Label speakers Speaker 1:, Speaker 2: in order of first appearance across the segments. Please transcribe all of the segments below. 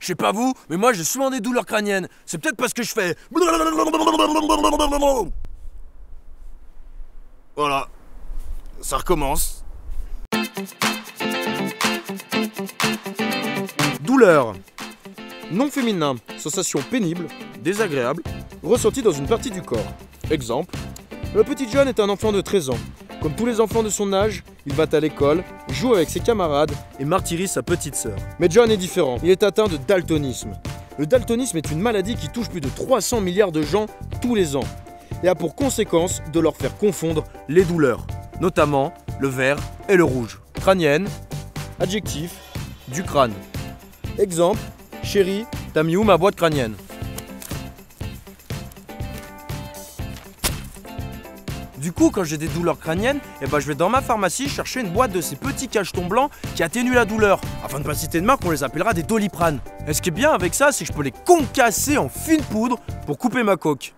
Speaker 1: sais pas vous, mais moi j'ai souvent des douleurs crâniennes. C'est peut-être parce que je fais... Voilà. Ça recommence. Douleur. Nom féminin, sensation pénible, désagréable, ressentie dans une partie du corps. Exemple, le petit John est un enfant de 13 ans. Comme tous les enfants de son âge, il va à l'école, joue avec ses camarades et martyrise sa petite sœur. Mais John est différent, il est atteint de daltonisme. Le daltonisme est une maladie qui touche plus de 300 milliards de gens tous les ans et a pour conséquence de leur faire confondre les douleurs, notamment le vert et le rouge. Crânienne, adjectif, du crâne. Exemple, chérie, t'as mis où ma boîte crânienne? Du coup, quand j'ai des douleurs crâniennes, je vais dans ma pharmacie chercher une boîte de ces petits cachetons blancs qui atténuent la douleur. Afin de ne pas citer de marque, on les appellera des Doliprane. Et ce qui est bien avec ça, c'est que je peux les concasser en fine poudre pour couper ma coque.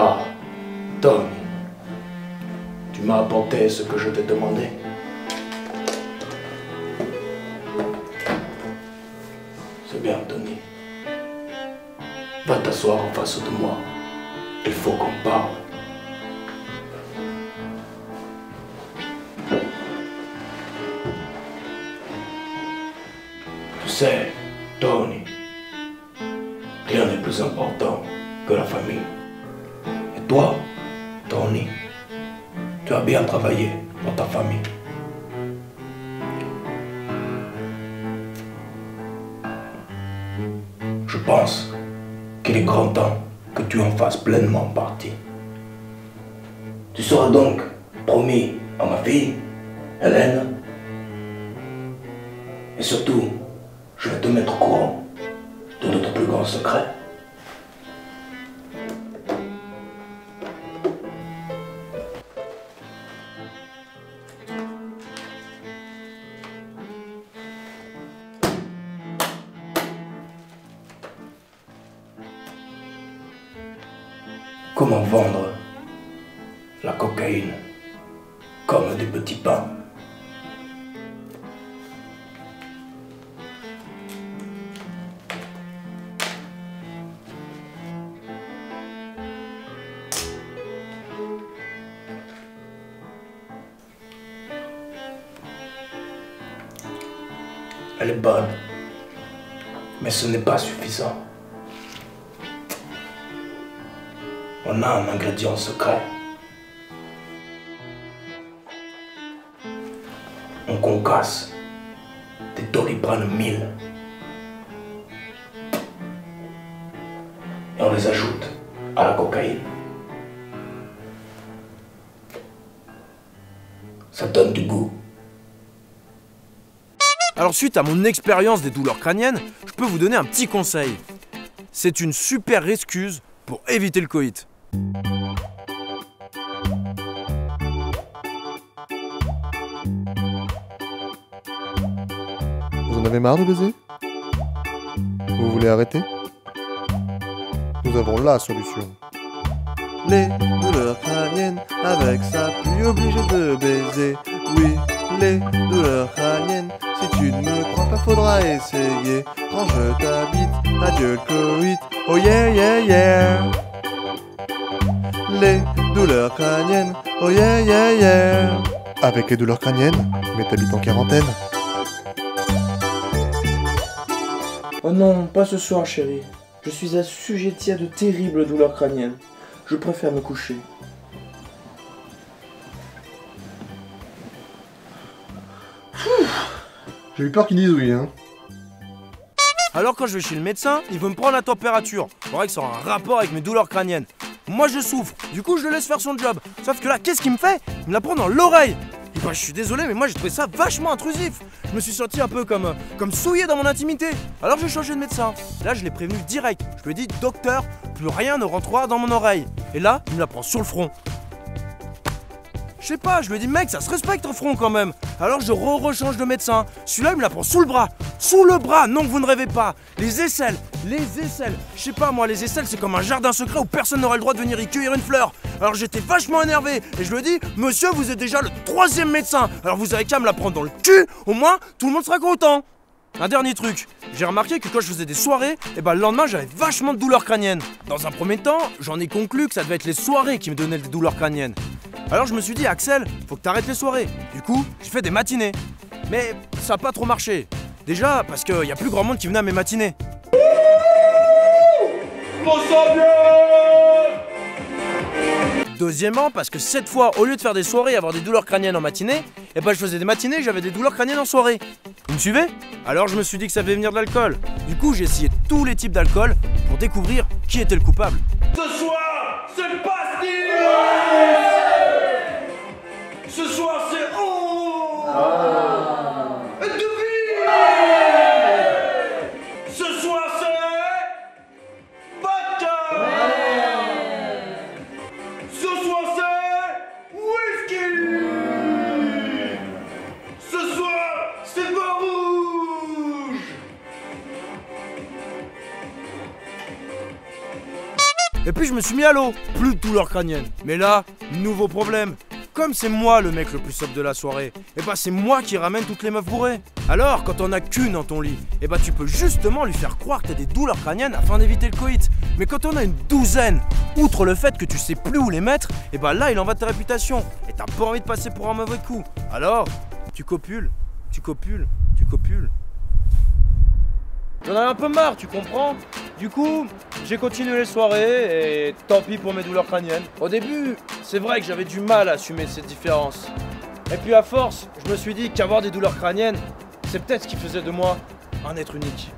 Speaker 2: Ah, Tony, tu m'as apporté ce que je t'ai demandé. C'est bien, Tony. Va t'asseoir en face de moi. Il faut qu'on parle. Tu sais, Tony, rien n'est plus important que la famille. Et toi, Tony, tu as bien travaillé pour ta famille. Je pense qu'il est grand temps que tu en fasses pleinement partie. Tu seras donc promis à ma fille, Hélène. Et surtout, je vais te mettre au courant de notre plus grand secret. Comment vendre la cocaïne comme des petits pains? Elle est bonne, mais ce n'est pas suffisant. On a un ingrédient secret. On concasse des Doliprane 1000 et on les ajoute à la cocaïne. Ça donne du goût.
Speaker 1: Alors suite à mon expérience des douleurs crâniennes, je peux vous donner un petit conseil. C'est une super excuse pour éviter le coït.
Speaker 3: Vous en avez marre de baiser? Vous voulez arrêter? Nous avons la solution. Les douleurs crâniennes, avec ça, plus obligé de baiser. Oui, les douleurs crâniennes, si tu ne me crois pas, faudra essayer. Range ta bite, adieu le coït, oh yeah yeah yeah. Les douleurs crâniennes, oh yeah yeah yeah. Avec les douleurs crâniennes, mets ta bite en quarantaine.
Speaker 4: Oh non, pas ce soir, chérie. Je suis assujetti à de terribles douleurs crâniennes. Je préfère me coucher.
Speaker 3: J'ai eu peur qu'ils disent oui, hein.
Speaker 1: Alors quand je vais chez le médecin, il veut me prendre la température. Il faudrait que ça ait un rapport avec mes douleurs crâniennes. Moi je souffre, du coup je le laisse faire son job. Sauf que là, qu'est-ce qu'il me fait? Il me la prend dans l'oreille. Bah, je suis désolé, mais moi j'ai trouvé ça vachement intrusif. Je me suis senti un peu comme souillé dans mon intimité. Alors j'ai changé de médecin. Là, je l'ai prévenu direct. Je lui ai dit, docteur, plus rien ne rentrera dans mon oreille. Et là, il me la prend sur le front. Je sais pas, je lui ai dit, mec, ça se respecte un front quand même. Alors je rechange de médecin. Celui-là, il me la prend sous le bras. Sous le bras, non, vous ne rêvez pas. Les aisselles. Je sais pas, moi, les aisselles, c'est comme un jardin secret où personne n'aurait le droit de venir y cueillir une fleur. Alors j'étais vachement énervé et je lui ai dit, monsieur, vous êtes déjà le 3e médecin. Alors vous avez qu'à me la prendre dans le cul, au moins, tout le monde sera content. Un dernier truc, j'ai remarqué que quand je faisais des soirées, et le lendemain j'avais vachement de douleurs crâniennes. Dans un premier temps, j'en ai conclu que ça devait être les soirées qui me donnaient des douleurs crâniennes. Alors je me suis dit, Axel, faut que t'arrêtes les soirées. Du coup, j'ai fait des matinées. Mais ça a pas trop marché. Déjà, parce qu'il y a plus grand monde qui venait à mes matinées. Deuxièmement, parce que cette fois, au lieu de faire des soirées et avoir des douleurs crâniennes en matinée, je faisais des matinées et j'avais des douleurs crâniennes en soirée. Vous me suivez? Alors je me suis dit que ça devait venir de l'alcool. Du coup, j'ai essayé tous les types d'alcool pour découvrir qui était le coupable.
Speaker 2: Ce soir, c'est le pastis. Ce soir, c'est ce soir, c'est vodka. Ce soir, c'est whisky. Ce soir, c'est vin rouge.
Speaker 1: Et puis je me suis mis à l'eau, plus de douleurs crâniennes. Mais là, nouveau problème. Comme c'est moi le mec le plus sobre de la soirée, c'est moi qui ramène toutes les meufs bourrées. Alors, quand on a qu'une dans ton lit, tu peux justement lui faire croire que t'as des douleurs crâniennes afin d'éviter le coït. Mais quand on a une douzaine, outre le fait que tu sais plus où les mettre, là il en va de ta réputation. Et t'as pas envie de passer pour un mauvais coup. Alors, tu copules. J'en avais un peu marre, tu comprends? Du coup, j'ai continué les soirées et tant pis pour mes douleurs crâniennes. Au début, c'est vrai que j'avais du mal à assumer cette différence. Et puis à force, je me suis dit qu'avoir des douleurs crâniennes, c'est peut-être ce qui faisait de moi un être unique.